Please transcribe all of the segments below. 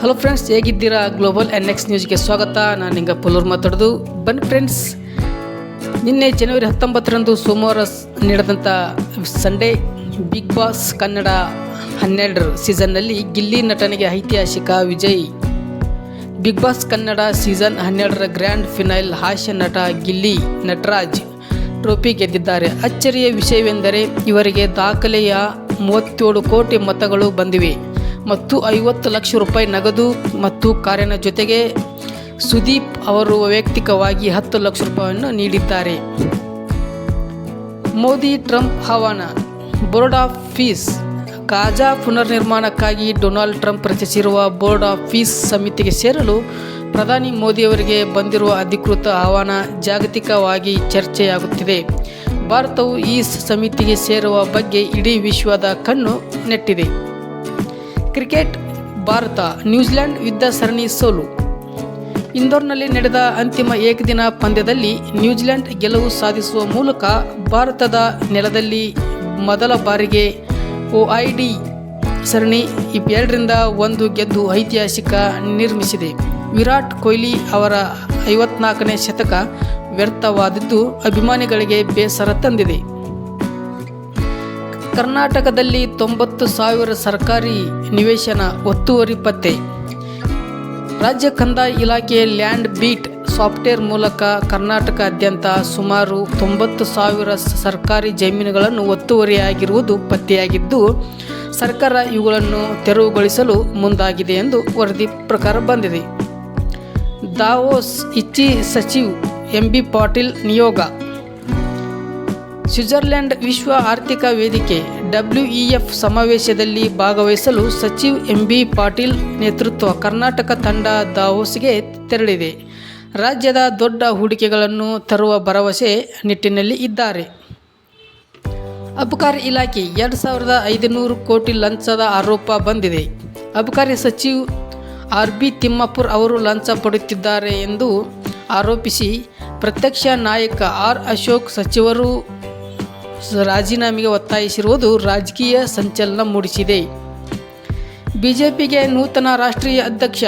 Hello friends, ಹೇಗಿದ್ದೀರಾ? Global NX ನ್ಯೂಸ್ಗೆ ಸ್ವಾಗತ. ನಾನು ನಿಂಗ ಪುಲ್ಲೂರ್ ಮಾತಾಡೋದು. ಬನ್ನಿ ಫ್ರೆಂಡ್ಸ್, ನಿನ್ನೆ ಜನವರಿ 19ರಂದು ಸೋಮವಾರ ನಡೆದಂಥ ಸಂಡೇ ಬಿಗ್ ಬಾಸ್ ಕನ್ನಡ 12 ಸೀಸನ್ನಲ್ಲಿ ಗಿಲ್ಲಿ ನಟನೆಗೆ ಐತಿಹಾಸಿಕ ವಿಜಯ್. ಬಿಗ್ ಬಾಸ್ ಕನ್ನಡ ಸೀಸನ್ 12ರ ಗ್ರ್ಯಾಂಡ್ ಫಿನಾಲ್ ಹಾಸ್ಯ ನಟ ಗಿಲ್ಲಿ ನಟರಾಜ್ ಟ್ರೋಫಿ ಗೆದ್ದಿದ್ದಾರೆ. ಅಚ್ಚರಿಯ ವಿಷಯವೆಂದರೆ ಇವರಿಗೆ ದಾಖಲೆಯ 37 ಕೋಟಿ ಮತಗಳು ಬಂದಿವೆ ಮತ್ತು 50 ಲಕ್ಷ ರೂಪಾಯಿ ನಗದು ಮತ್ತು ಕಾರಿನ ಜೊತೆಗೆ ಸುದೀಪ್ ಅವರು ವೈಯಕ್ತಿಕವಾಗಿ 10 ಲಕ್ಷ ರೂಪಾಯಿಯನ್ನು ನೀಡಿದ್ದಾರೆ. ಮೋದಿ ಟ್ರಂಪ್ ಆಹ್ವಾನ. Board of peace. ಗಾಜಾ ಪುನರ್ನಿರ್ಮಾಣಕ್ಕಾಗಿ ಡೊನಾಲ್ಡ್ ಟ್ರಂಪ್ ರಚಿಸಿರುವ ಬೋರ್ಡ್ ಆಫ್ ಪೀಸ್ ಸಮಿತಿಗೆ ಸೇರಲು ಪ್ರಧಾನಿ ಮೋದಿಯವರಿಗೆ ಬಂದಿರುವ ಅಧಿಕೃತ ಆಹ್ವಾನ ಜಾಗತಿಕವಾಗಿ ಚರ್ಚೆಯಾಗುತ್ತಿದೆ. ಭಾರತವು ಈ ಸಮಿತಿಗೆ ಸೇರುವ ಬಗ್ಗೆ ಇಡೀ ವಿಶ್ವದ ಕಣ್ಣು ನೆಟ್ಟಿದೆ. ಕ್ರಿಕೆಟ್. ಭಾರತ ನ್ಯೂಜಿಲೆಂಡ್ ವಿರುದ್ಧ ಸರಣಿ ಸೋಲು. ಇಂದೋರ್ನಲ್ಲಿ ನಡೆದ ಅಂತಿಮ ಏಕದಿನ ಪಂದ್ಯದಲ್ಲಿ ನ್ಯೂಜಿಲೆಂಡ್ ಗೆಲುವು ಸಾಧಿಸುವ ಮೂಲಕ ಭಾರತದ ನೆಲದಲ್ಲಿ ಮೊದಲ ಬಾರಿಗೆ OID ಸರಣಿ 2-1 ಗೆದ್ದು ಐತಿಹಾಸಿಕ ನಿರ್ಮಿಸಿದೆ. ವಿರಾಟ್ ಕೊಹ್ಲಿ ಅವರ 54ನೇ ಶತಕ ವ್ಯರ್ಥವಾದದ್ದು ಅಭಿಮಾನಿಗಳಿಗೆ ಬೇಸರ ತಂದಿದೆ. ಕರ್ನಾಟಕದಲ್ಲಿ 90,000 ಸರ್ಕಾರಿ ನಿವೇಶನ ಒತ್ತುವರಿ ಪತ್ತೆ. ರಾಜ್ಯ ಕಂದಾಯ ಇಲಾಖೆ ಲ್ಯಾಂಡ್ ಬೀಟ್ ಸಾಫ್ಟ್ವೇರ್ ಮೂಲಕ ಕರ್ನಾಟಕದಾದ್ಯಂತ ಸುಮಾರು 90,000 ಸರ್ಕಾರಿ ಜಮೀನುಗಳನ್ನು ಒತ್ತುವರಿಯಾಗಿರುವುದು ಪತ್ತೆಯಾಗಿದ್ದು, ಸರ್ಕಾರ ಇವುಗಳನ್ನು ತೆರವುಗೊಳಿಸಲು ಮುಂದಾಗಿದೆ ಎಂದು ವರದಿ ಪ್ರಕಾರ ಬಂದಿದೆ. ದಾವೋಸ್ ಇಚ್ಚಿ ಸಚಿವ್ MB ಪಾಟೀಲ್ ನಿಯೋಗ. ಸ್ವಿಟ್ಜರ್ಲೆಂಡ್ ವಿಶ್ವ ಆರ್ಥಿಕ ವೇದಿಕೆ WEF ಸಮಾವೇಶದಲ್ಲಿ ಭಾಗವಹಿಸಲು ಸಚಿವ್ MB ಪಾಟೀಲ್ ನೇತೃತ್ವ ಕರ್ನಾಟಕ ತಂಡ ದಾವೋಸ್ಗೆ ತೆರಳಿದೆ. ರಾಜ್ಯದ ದೊಡ್ಡ ಹೂಡಿಕೆಗಳನ್ನು ತರುವ ಭರವಸೆ ನಿಟ್ಟಿನಲ್ಲಿ ಇದ್ದಾರೆ. ಅಬಕಾರಿ ಇಲಾಖೆ 2,500 ಕೋಟಿ ಲಂಚದ ಆರೋಪ ಬಂದಿದೆ. ಅಬಕಾರಿ ಸಚಿವ್ RB ತಿಮ್ಮಾಪುರ್ ಅವರು ಲಂಚ ಪಡೆಯುತ್ತಿದ್ದಾರೆ ಎಂದು ಆರೋಪಿಸಿ ಪ್ರತಿಪಕ್ಷ ನಾಯಕ R ಅಶೋಕ್ ಸಚಿವರು ರಾಜೀನಾಮೆಗೆ ಒತ್ತಾಯಿಸಿರುವುದು ರಾಜಕೀಯ ಸಂಚಲನ ಮೂಡಿಸಿದೆ. ಬಿಜೆಪಿಗೆ ನೂತನ ರಾಷ್ಟ್ರೀಯ ಅಧ್ಯಕ್ಷ.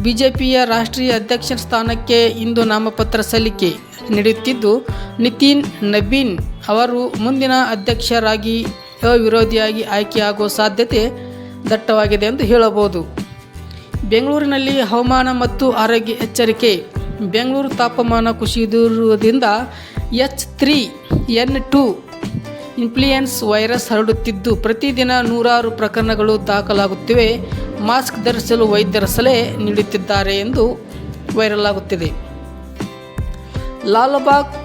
ಬಿಜೆಪಿಯ ರಾಷ್ಟ್ರೀಯ ಅಧ್ಯಕ್ಷ ಸ್ಥಾನಕ್ಕೆ ಇಂದು ನಾಮಪತ್ರ ಸಲ್ಲಿಕೆ ನಡೆಯುತ್ತಿದ್ದು, ನಿತಿನ್ ನಬೀನ್ ಅವರು ಮುಂದಿನ ಅಧ್ಯಕ್ಷರಾಗಿ ಅವಿರೋಧಿಯಾಗಿ ಆಯ್ಕೆಯಾಗುವ ಸಾಧ್ಯತೆ ದಟ್ಟವಾಗಿದೆ ಎಂದು ಹೇಳಬಹುದು. ಬೆಂಗಳೂರಿನಲ್ಲಿ ಹವಾಮಾನ ಮತ್ತು ಆರೋಗ್ಯ ಎಚ್ಚರಿಕೆ. ಬೆಂಗಳೂರು ತಾಪಮಾನ ಕುಸಿಯುವುದರಿಂದ H3N2 ಇನ್ಫ್ಲೂಯೆನ್ಸ್ ವೈರಸ್ ಹರಡುತ್ತಿದ್ದು, ಪ್ರತಿದಿನ 100 ಪ್ರಕರಣಗಳು ದಾಖಲಾಗುತ್ತಿವೆ. ಮಾಸ್ಕ್ ಧರಿಸಲು ವೈದ್ಯರ ಸಲಹೆ ನೀಡುತ್ತಿದ್ದಾರೆ ಎಂದು ವೈರಲ್ ಆಗುತ್ತಿದೆ. ಲಾಲ್ಬಾಗ್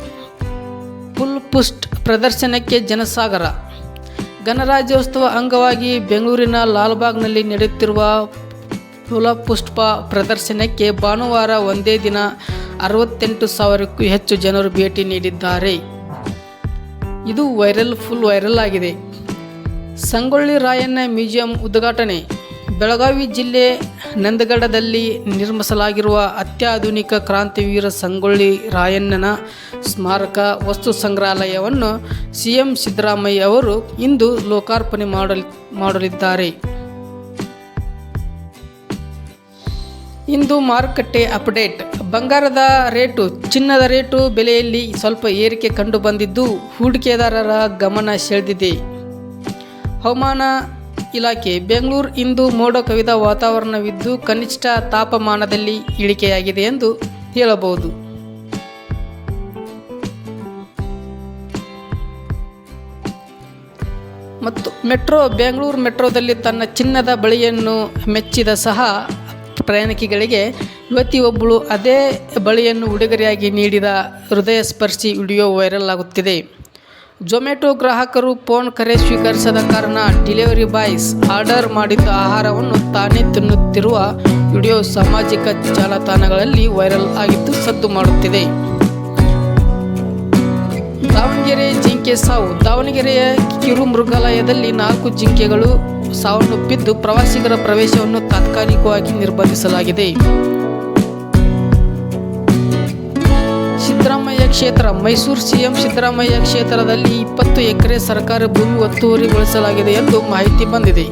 ಫುಲ್ ಪುಷ್ಪ ಪ್ರದರ್ಶನಕ್ಕೆ ಜನಸಾಗರ. ಗಣರಾಜ್ಯೋತ್ಸವ ಅಂಗವಾಗಿ ಬೆಂಗಳೂರಿನ ಲಾಲ್ಬಾಗ್ನಲ್ಲಿ ನಡೆಯುತ್ತಿರುವ ಫುಲಪುಷ್ಪ ಪ್ರದರ್ಶನಕ್ಕೆ ಭಾನುವಾರ ಒಂದೇ ದಿನ 68,000ಕ್ಕೂ ಹೆಚ್ಚು ಜನರು ಭೇಟಿ ನೀಡಿದ್ದಾರೆ. ಇದು ಫುಲ್ ವೈರಲ್ ಆಗಿದೆ. ಸಂಗೊಳ್ಳಿ ರಾಯಣ್ಣ ಮ್ಯೂಸಿಯಂ ಉದ್ಘಾಟನೆ. ಬೆಳಗಾವಿ ಜಿಲ್ಲೆ ನಂದಗಡದಲ್ಲಿ ನಿರ್ಮಿಸಲಾಗಿರುವ ಅತ್ಯಾಧುನಿಕ ಕ್ರಾಂತಿವೀರ ಸಂಗೊಳ್ಳಿ ರಾಯಣ್ಣನ ಸ್ಮಾರಕ ವಸ್ತು ಸಂಗ್ರಹಾಲಯವನ್ನು CM ಸಿದ್ದರಾಮಯ್ಯ ಅವರು ಇಂದು ಲೋಕಾರ್ಪಣೆ ಮಾಡಲಿದ್ದಾರೆ. ಇಂದು ಮಾರುಕಟ್ಟೆ ಅಪ್ಡೇಟ್. ಬಂಗಾರದ ರೇಟು, ಚಿನ್ನದ ರೇಟು ಬೆಲೆಯಲ್ಲಿ ಸ್ವಲ್ಪ ಏರಿಕೆ ಕಂಡು ಬಂದಿದ್ದು ಹೂಡಿಕೆದಾರರ ಗಮನ ಸೆಳೆದಿದೆ. ಹವಾಮಾನ ಇಲಾಖೆ. ಬೆಂಗಳೂರು ಇಂದು ಮೋಡ ಕವಿದ ವಾತಾವರಣವಿದ್ದು ಕನಿಷ್ಠ ತಾಪಮಾನದಲ್ಲಿ ಇಳಿಕೆಯಾಗಿದೆ ಎಂದು ಹೇಳಬಹುದು. ಮತ್ತು ಮೆಟ್ರೋ. ಬೆಂಗಳೂರು ಮೆಟ್ರೋದಲ್ಲಿ ತನ್ನ ಚಿನ್ನದ ಬಳಿಯನ್ನು ಮೆಚ್ಚಿದ ಸಹ ಪ್ರಯಾಣಿಕರಿಗೆ ಯುವತಿಯೊಬ್ಬಳು ಅದೇ ಬಳಿಯನ್ನು ಉಡುಗೊರೆಯಾಗಿ ನೀಡಿದ ಹೃದಯ ಸ್ಪರ್ಶಿ ವಿಡಿಯೋ ವೈರಲ್ ಆಗುತ್ತಿದೆ. ಝೊಮ್ಯಾಟೊ ಗ್ರಾಹಕರು ಫೋನ್ ಕರೆ ಸ್ವೀಕರಿಸದ ಕಾರಣ ಡೆಲಿವರಿ ಬಾಯ್ಸ್ ಆರ್ಡರ್ ಮಾಡಿದ್ದ ಆಹಾರವನ್ನು ತಾನೇ ತಿನ್ನುತ್ತಿರುವ ವಿಡಿಯೋ ಸಾಮಾಜಿಕ ಜಾಲತಾಣಗಳಲ್ಲಿ ವೈರಲ್ ಆಗಿದ್ದು ಸದ್ದು ಮಾಡುತ್ತಿದೆ. ದಾವಣಗೆರೆ ಜಿಂಕೆ ಸಾವು. ದಾವಣಗೆರೆಯ ಕಿರು ಮೃಗಾಲಯದಲ್ಲಿ 4 ಜಿಂಕೆಗಳು ಸಾವನ್ನಪ್ಪಿದ್ದು ಪ್ರವಾಸಿಗರ ಪ್ರವೇಶವನ್ನು ತಾತ್ಕಾಲಿಕವಾಗಿ ನಿರ್ಬಂಧಿಸಲಾಗಿದೆ. ಸಿದ್ದರಾಮಯ್ಯ ಕ್ಷೇತ್ರ. ಮೈಸೂರು CM ಸಿದ್ದರಾಮಯ್ಯ ಕ್ಷೇತ್ರದಲ್ಲಿ 20 ಎಕರೆ ಸರ್ಕಾರಿ ಭೂಮಿ ಒತ್ತುವರಿಗೊಳಿಸಲಾಗಿದೆ ಎಂದು ಮಾಹಿತಿ ಬಂದಿದೆ.